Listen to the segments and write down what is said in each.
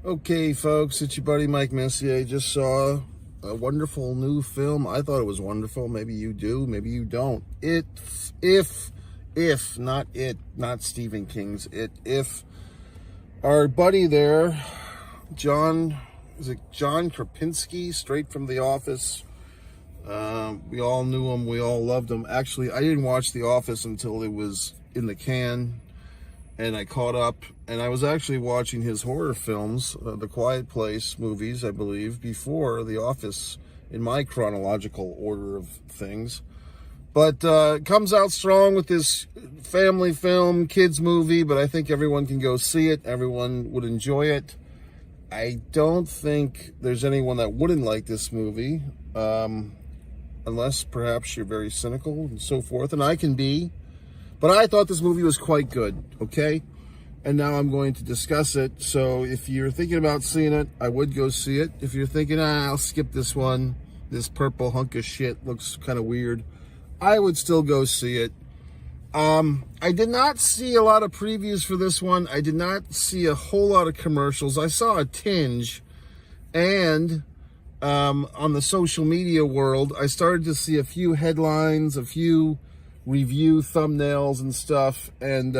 Okay, folks, it's your buddy Mike Messier. Just saw a wonderful new film. I thought it was wonderful. Maybe you do, maybe you don't. Not Stephen King's It. If our buddy there, John Krasinski, straight from The Office. We all knew him. We all loved him. Actually, I didn't watch The Office until it was in the can. And I caught up, and I was actually watching his horror films, the Quiet Place movies, I believe, before The Office, in my chronological order of things. But comes out strong with this family film, kids movie, but I think everyone can go see it. Everyone would enjoy it. I don't think there's anyone that wouldn't like this movie, unless perhaps you're very cynical and so forth, and I can be. But I thought this movie was quite good, okay? And now I'm going to discuss it. So if you're thinking about seeing it, I would go see it. If you're thinking, I'll skip this one, this purple hunk of shit looks kind of weird, I would still go see it. I did not see a lot of previews for this one. I did not see a whole lot of commercials. I saw a tinge. And on the social media world, I started to see a few headlines, a few review thumbnails and stuff, and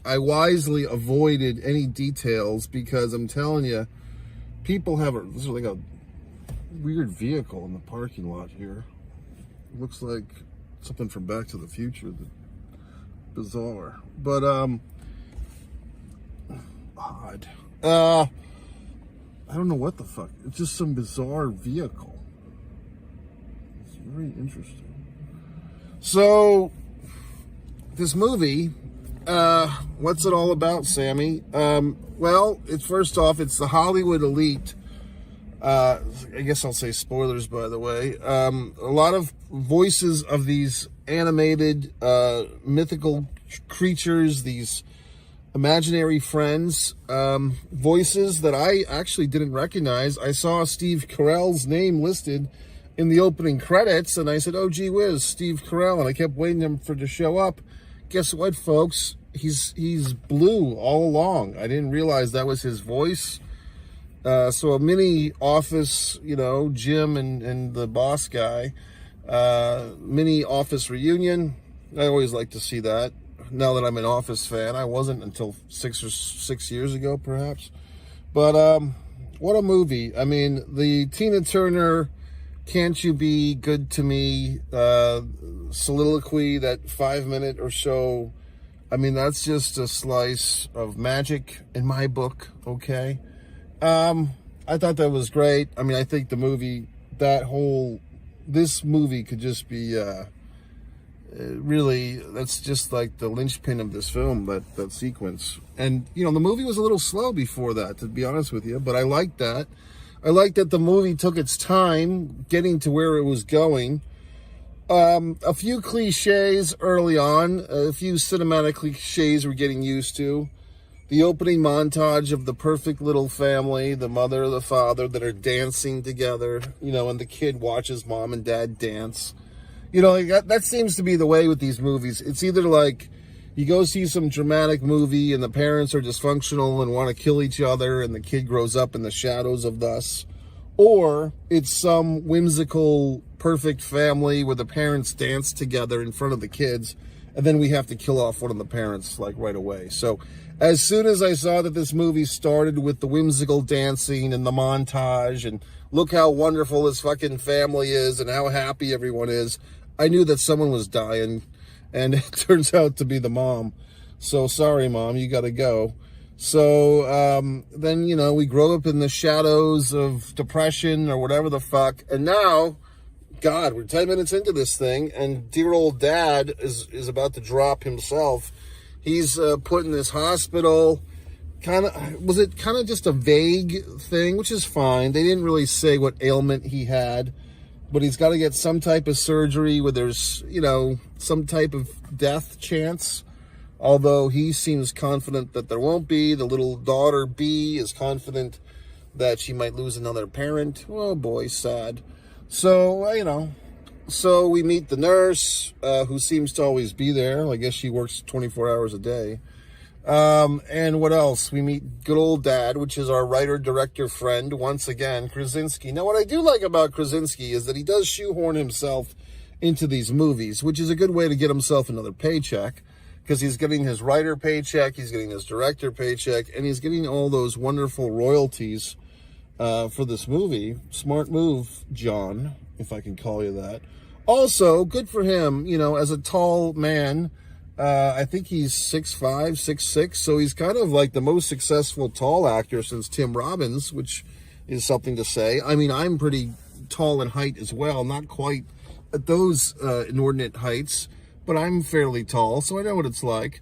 I wisely avoided any details because I'm telling you, people have this is like a weird vehicle in the parking lot here. It looks like something from Back to the Future. Bizarre, but odd. I don't know what the fuck. It's just some bizarre vehicle. It's very interesting. So, this movie, what's it all about, Sammy? Well, first off, it's the Hollywood elite. I guess I'll say spoilers, by the way. A lot of voices of these animated, mythical creatures, these imaginary friends, voices that I actually didn't recognize. I saw Steve Carell's name listed in the opening credits, and I said, oh, gee whiz, Steve Carell, and I kept waiting for him to show up. Guess what, folks? He's blue all along. I didn't realize that was his voice. So a mini Office, Jim and the boss guy, mini Office reunion. I always like to see that. Now that I'm an Office fan, I wasn't until 6 years ago, perhaps. But what a movie. I mean, the Tina Turner "Can't You Be Good to Me" soliloquy, that 5-minute or so, I mean, that's just a slice of magic in my book, okay? I thought that was great. I mean, I think the movie, this movie could just be, really, that's just like the linchpin of this film, that sequence. And, the movie was a little slow before that, to be honest with you, but I liked that. I like that the movie took its time getting to where it was going. A few cliches early on, a few cinematic cliches we're getting used to. The opening montage of the perfect little family, the mother, the father, that are dancing together, and the kid watches mom and dad dance. That seems to be the way with these movies. It's either like you go see some dramatic movie and the parents are dysfunctional and want to kill each other and the kid grows up in the shadows of thus, or it's some whimsical, perfect family where the parents dance together in front of the kids and then we have to kill off one of the parents like right away. So as soon as I saw that this movie started with the whimsical dancing and the montage and look how wonderful this fucking family is and how happy everyone is, I knew that someone was dying. And it turns out to be the mom. So sorry, Mom, you got to go. So then, we grow up in the shadows of depression or whatever the fuck. And now, God, we're 10 minutes into this thing. And dear old dad is about to drop himself. He's put in this hospital. Was it kind of just a vague thing, which is fine. They didn't really say what ailment he had. But he's got to get some type of surgery where there's, some type of death chance. Although he seems confident that there won't be. The little daughter, B, is confident that she might lose another parent. Oh, boy, sad. So, so we meet the nurse, who seems to always be there. I guess she works 24 hours a day. And what else? We meet good old dad, which is our writer-director friend, once again, Krasinski. Now, what I do like about Krasinski is that he does shoehorn himself into these movies, which is a good way to get himself another paycheck, because he's getting his writer paycheck, he's getting his director paycheck, and he's getting all those wonderful royalties for this movie. Smart move, John, if I can call you that. Also, good for him, you know, as a tall man. I think he's 6'5", 6'6", so he's kind of like the most successful tall actor since Tim Robbins, which is something to say. I mean, I'm pretty tall in height as well, not quite at those inordinate heights, but I'm fairly tall, so I know what it's like.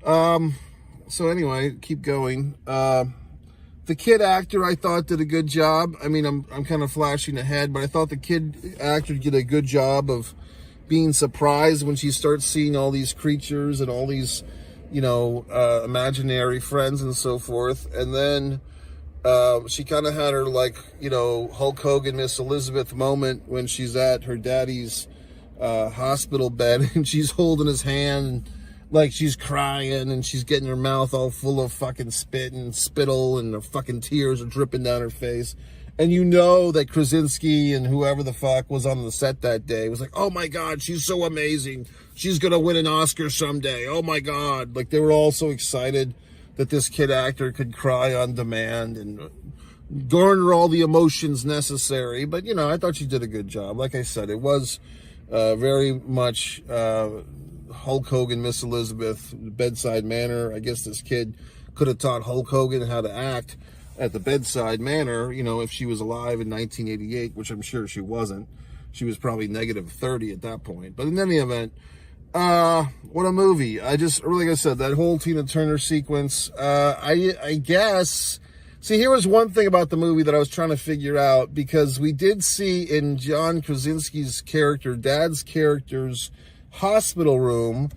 So anyway, keep going. The kid actor, I thought, did a good job. I mean, I'm kind of flashing ahead, but I thought the kid actor did a good job of being surprised when she starts seeing all these creatures and all these, you know, imaginary friends and so forth. And then she kind of had her, like, you know, Hulk Hogan, Miss Elizabeth moment when she's at her daddy's hospital bed and she's holding his hand, like she's crying and she's getting her mouth all full of fucking spit and spittle and the fucking tears are dripping down her face. And you know that Krasinski and whoever the fuck was on the set that day was like, oh my God, she's so amazing. She's going to win an Oscar someday. Oh my God. Like, they were all so excited that this kid actor could cry on demand and garner all the emotions necessary. But, you know, I thought she did a good job. Like I said, it was very much Hulk Hogan, Miss Elizabeth, bedside manner. I guess this kid could have taught Hulk Hogan how to act at the bedside manner, you know, if she was alive in 1988, which I'm sure she wasn't. She was probably negative 30 at that point. But in any event, what a movie. I just, like I said, that whole Tina Turner sequence, I guess, see, here was one thing about the movie that I was trying to figure out, because we did see in John Krasinski's character, Dad's character's hospital room,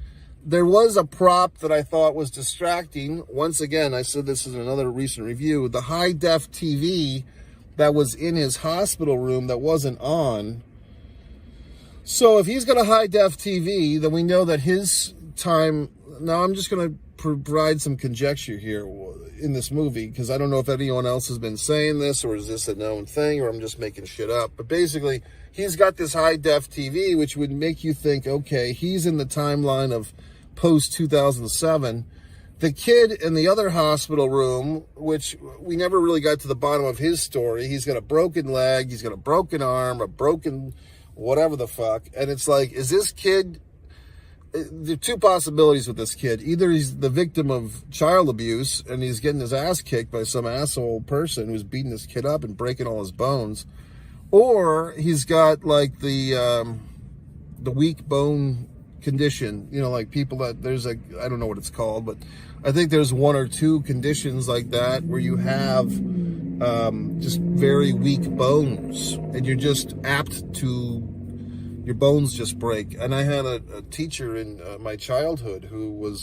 there was a prop that I thought was distracting. Once again, I said this in another recent review, the high-def TV that was in his hospital room that wasn't on. So if he's got a high-def TV, then we know that his time... Now, I'm just going to provide some conjecture here in this movie, because I don't know if anyone else has been saying this, or is this a known thing, or I'm just making shit up. But basically, he's got this high-def TV, which would make you think, okay, he's in the timeline of post-2007. The kid in the other hospital room, which we never really got to the bottom of his story, he's got a broken leg, he's got a broken arm, a broken whatever the fuck. And it's like, is this kid... There are two possibilities with this kid. Either he's the victim of child abuse and he's getting his ass kicked by some asshole person who's beating this kid up and breaking all his bones, or he's got like the weak bone condition, you know, like people that there's a, I don't know what it's called, but I think there's one or two conditions like that where you have just very weak bones and you're just apt to, your bones just break. And I had a teacher in my childhood who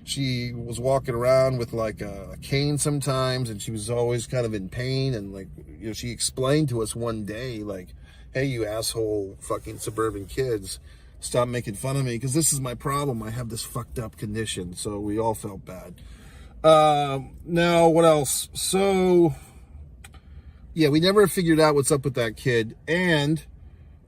she was walking around with like a cane sometimes, and she was always kind of in pain. And like, you know, she explained to us one day, like, hey, you asshole fucking suburban kids, stop making fun of me, because this is my problem. I have this fucked up condition. So we all felt bad. Now, what else? So, yeah, we never figured out what's up with that kid. And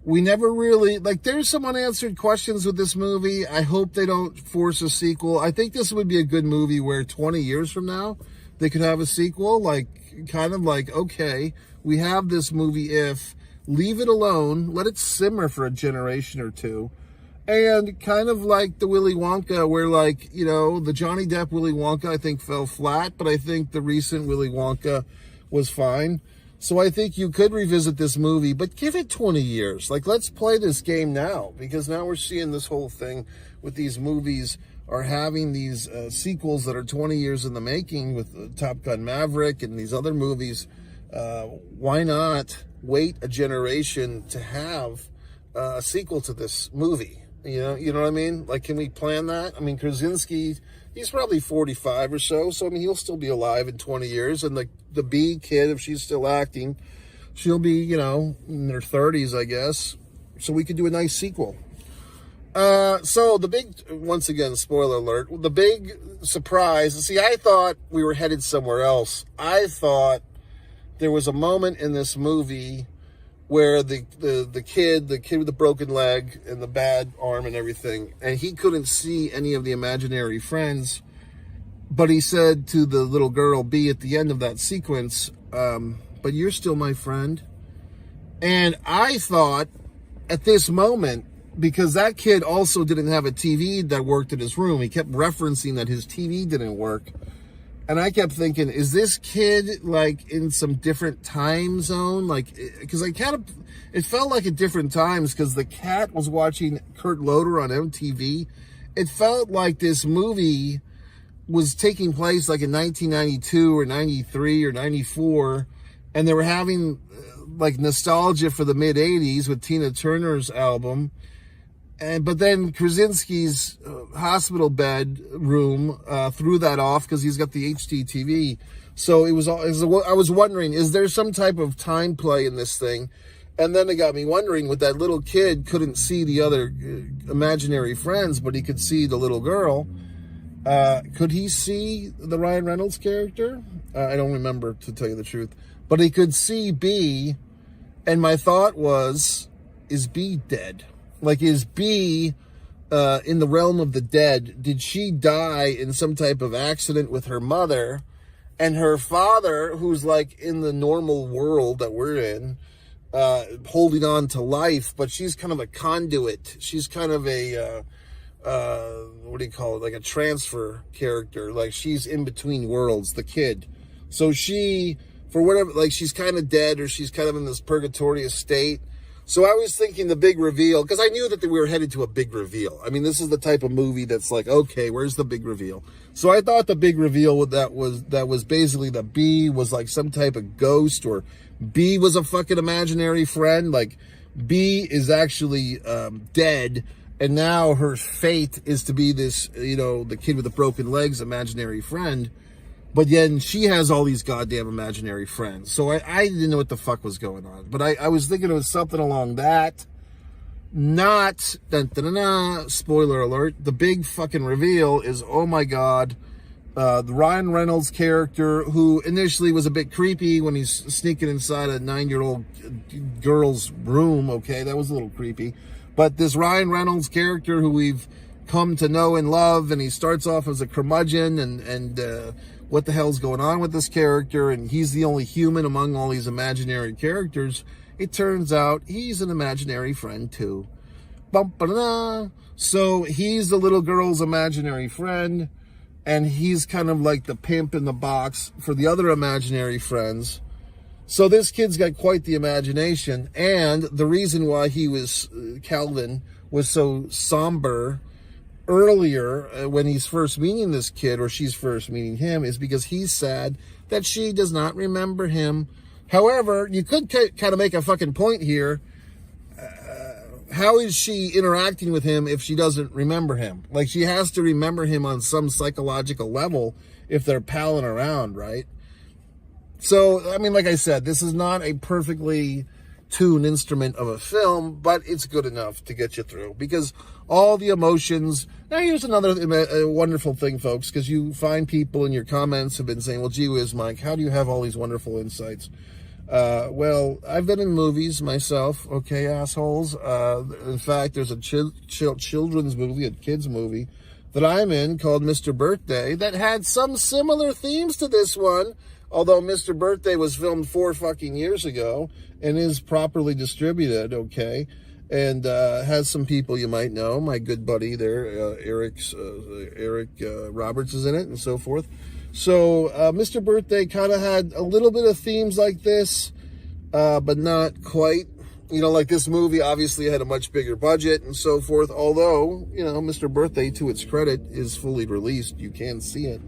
we never really, like, there's some unanswered questions with this movie. I hope they don't force a sequel. I think this would be a good movie where 20 years from now, they could have a sequel. Like, kind of like, okay, we have this movie If, leave it alone, let it simmer for a generation or two. And kind of like the Willy Wonka, where, like, you know, the Johnny Depp Willy Wonka, I think, fell flat, but I think the recent Willy Wonka was fine. So I think you could revisit this movie, but give it 20 years. Like, let's play this game now, because now we're seeing this whole thing with these movies are having these sequels that are 20 years in the making with Top Gun Maverick and these other movies. Why not wait a generation to have a sequel to this movie? You know what I mean? Like, can we plan that? I mean, Krasinski, he's probably 45 or so. So, I mean, he'll still be alive in 20 years. And the B kid, if she's still acting, she'll be, you know, in her 30s, I guess. So we could do a nice sequel. So the big, once again, spoiler alert, the big surprise, see, I thought we were headed somewhere else. I thought there was a moment in this movie where the kid with the broken leg and the bad arm and everything, and he couldn't see any of the imaginary friends, but he said to the little girl B at the end of that sequence, but you're still my friend. And I thought at this moment, because that kid also didn't have a TV that worked in his room, he kept referencing that his TV didn't work. And I kept thinking, is this kid like in some different time zone? Like, because it felt like at different times because the cat was watching Kurt Loder on MTV. It felt like this movie was taking place like in 1992 or 93 or 94. And they were having like nostalgia for the mid 80s with Tina Turner's album. But then Krasinski's hospital bed room threw that off because he's got the HD TV. So I was wondering, is there some type of time play in this thing? And then it got me wondering, with that little kid couldn't see the other imaginary friends, but he could see the little girl. Could he see the Ryan Reynolds character? I don't remember, to tell you the truth. But he could see B, and my thought was, is B dead? Like, is B in the realm of the dead? Did she die in some type of accident with her mother? And her father, who's like in the normal world that we're in, holding on to life, but she's kind of a conduit. She's kind of a, what do you call it? Like a transfer character. Like, she's in between worlds, the kid. So she, for whatever, like, she's kind of dead, or she's kind of in this purgatory state. So I was thinking the big reveal, because I knew that we were headed to a big reveal. I mean, this is the type of movie that's like, okay, where's the big reveal? So I thought the big reveal that was basically that B was like some type of ghost, or B was a fucking imaginary friend. Like, B is actually dead, and now her fate is to be this, the kid with the broken legs imaginary friend. But then she has all these goddamn imaginary friends. So I didn't know what the fuck was going on. But I was thinking it was something along that. Not, spoiler alert, the big fucking reveal is, oh my God, the Ryan Reynolds character, who initially was a bit creepy when he's sneaking inside a 9-year-old girl's room. Okay, that was a little creepy. But this Ryan Reynolds character, who we've come to know and love, and he starts off as a curmudgeon, and what the hell's going on with this character, and he's the only human among all these imaginary characters. It turns out he's an imaginary friend too. So he's the little girl's imaginary friend, and he's kind of like the pimp in the box for the other imaginary friends. So this kid's got quite the imagination, and the reason why Calvin was so somber earlier when he's first meeting this kid, or she's first meeting him, is because he's sad that she does not remember him. However, you could kind of make a fucking point here. How is she interacting with him if she doesn't remember him? Like, she has to remember him on some psychological level if they're palling around, right? So, I mean, like I said, this is not a perfectly tuned instrument of a film, but it's good enough to get you through, because all the emotions. Now, here's another wonderful thing, folks, because you find people in your comments have been saying, well, gee whiz, Mike, how do you have all these wonderful insights? Well, I've been in movies myself, okay, assholes. In fact, there's a children's movie, a kid's movie, that I'm in called Mr. Birthday that had some similar themes to this one, although Mr. Birthday was filmed 4 fucking years ago and is properly distributed, okay, and has some people you might know. My good buddy there, Eric Roberts is in it, and so forth. So Mr. Birthday kind of had a little bit of themes like this, but not quite. Like this movie obviously had a much bigger budget and so forth, although, Mr. Birthday, to its credit, is fully released. You can see it.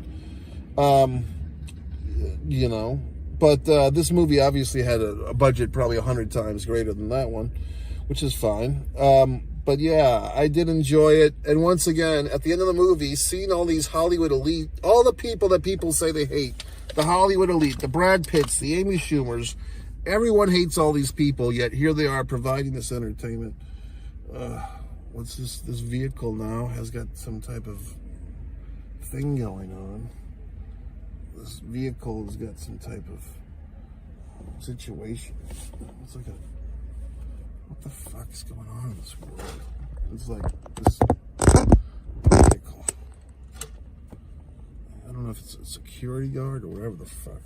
But this movie obviously had a budget probably 100 times greater than that one, which is fine. But yeah, I did enjoy it. And once again, at the end of the movie, seeing all these Hollywood elite, all the people that people say they hate, the Hollywood elite, the Brad Pitts, the Amy Schumers, everyone hates all these people, yet here they are providing this entertainment. what's this vehicle now has got some type of thing going on. This vehicle has got some type of situation. It's like what the fuck is going on in this world? It's like this vehicle. I don't know if it's a security guard or whatever the fuck.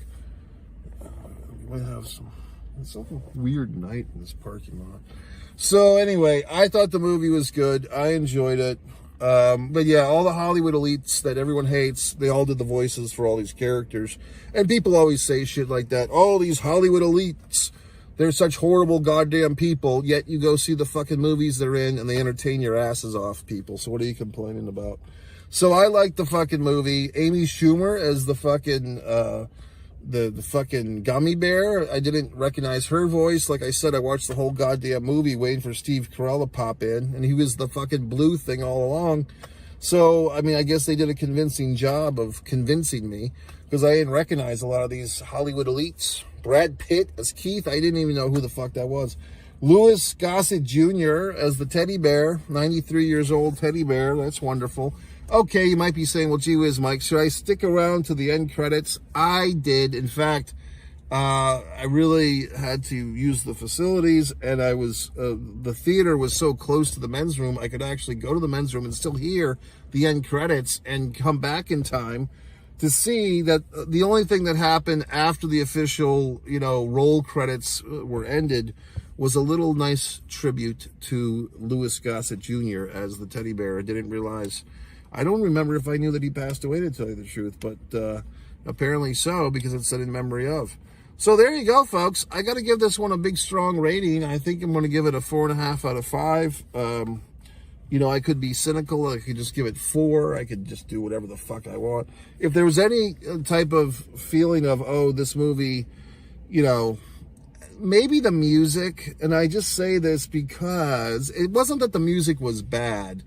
We might have something weird night in this parking lot. So anyway, I thought the movie was good. I enjoyed it. But yeah, all the Hollywood elites that everyone hates, they all did the voices for all these characters. And people always say shit like that. Oh, these Hollywood elites, they're such horrible goddamn people. Yet you go see the fucking movies they're in and they entertain your asses off, people. So what are you complaining about? So I liked the fucking movie. Amy Schumer as the fucking, the fucking gummy bear. I didn't recognize her voice. Like I said, I watched the whole goddamn movie waiting for Steve Carell to pop in, and he was the fucking blue thing all along. So, I mean, I guess they did a convincing job of convincing me, because I didn't recognize a lot of these Hollywood elites. Brad Pitt as Keith, I didn't even know who the fuck that was. Louis Gossett Jr. as the teddy bear, 93 years old teddy bear. That's wonderful. Okay, you might be saying, well, gee whiz, Mike, should I stick around to the end credits? I did. In fact, I really had to use the facilities, and I was, the theater was so close to the men's room, I could actually go to the men's room and still hear the end credits and come back in time to see that the only thing that happened after the official, roll credits were ended was a little nice tribute to Louis Gossett Jr. as the teddy bear. I didn't realize. I don't remember if I knew that he passed away, to tell you the truth, but apparently so, because it said in memory of. So there you go, folks. I got to give this one a big, strong rating. I think I'm going to give it a 4.5 out of 5. I could be cynical. I could just give it 4. I could just do whatever the fuck I want. If there was any type of feeling of, oh, this movie, maybe the music, and I just say this because it wasn't that the music was bad.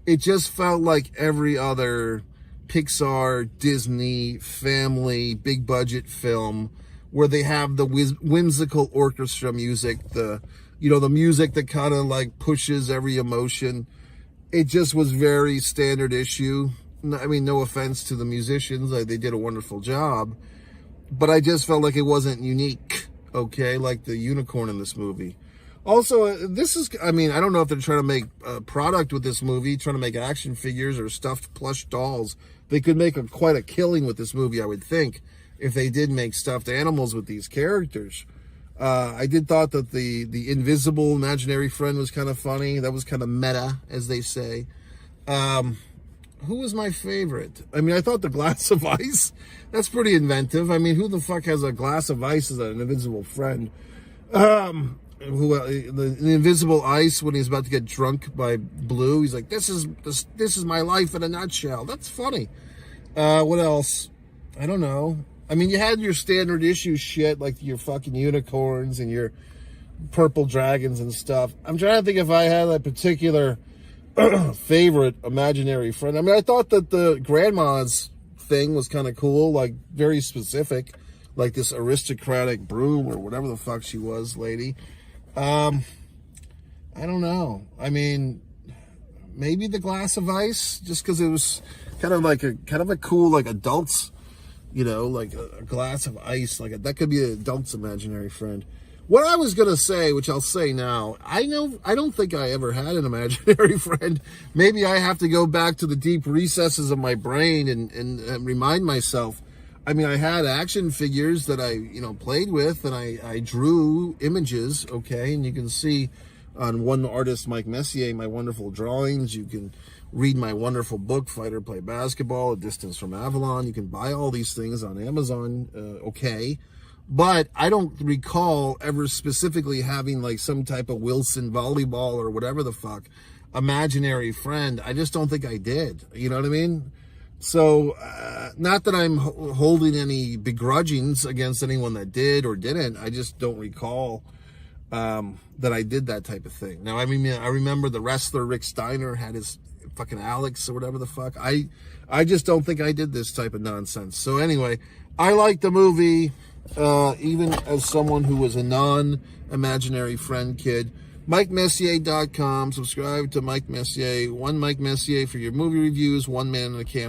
It just felt like every other Pixar, Disney, family, big budget film where they have the whimsical orchestra music, the music that kind of like pushes every emotion. It just was very standard issue. I mean, no offense to the musicians. They did a wonderful job. But I just felt like it wasn't unique, okay, like the unicorn in this movie. Also, I don't know if they're trying to make a product with this movie, trying to make action figures or stuffed plush dolls. They could make quite a killing with this movie, I would think, if they did make stuffed animals with these characters. I did thought that the invisible imaginary friend was kind of funny. That was kind of meta, as they say. Who was my favorite? I mean, I thought the glass of ice, that's pretty inventive. I mean, who the fuck has a glass of ice as an invisible friend? The invisible ice, when he's about to get drunk by Blue, he's like, this is my life in a nutshell. That's funny. What else? I don't know. I mean, you had your standard issue shit, like your fucking unicorns and your purple dragons and stuff. I'm trying to think if I had a particular favorite imaginary friend. I mean, I thought that the grandma's thing was kind of cool, like very specific, like this aristocratic broom or whatever the fuck she was, lady. I don't know. I mean, maybe the glass of ice, just because it was kind of a cool, like, adults, like a glass of ice, that could be an adult's imaginary friend. What I was going to say, which I'll say now, I don't think I ever had an imaginary friend. Maybe I have to go back to the deep recesses of my brain and remind myself. I mean, I had action figures that I, played with, and I drew images, okay? And you can see on one artist, Mike Messier, my wonderful drawings. You can read my wonderful book, Fighter Play Basketball, A Distance from Avalon. You can buy all these things on Amazon, okay? But I don't recall ever specifically having, like, some type of Wilson volleyball or whatever the fuck imaginary friend. I just don't think I did. You know what I mean? So, not that I'm holding any begrudgings against anyone that did or didn't. I just don't recall that I did that type of thing. Now, I mean, I remember the wrestler Rick Steiner had his fucking Alex or whatever the fuck. I just don't think I did this type of nonsense. So anyway, I like the movie, even as someone who was a non-imaginary friend kid. MikeMessier.com. Subscribe to Mike Messier. One Mike Messier for your movie reviews, one man in a camera.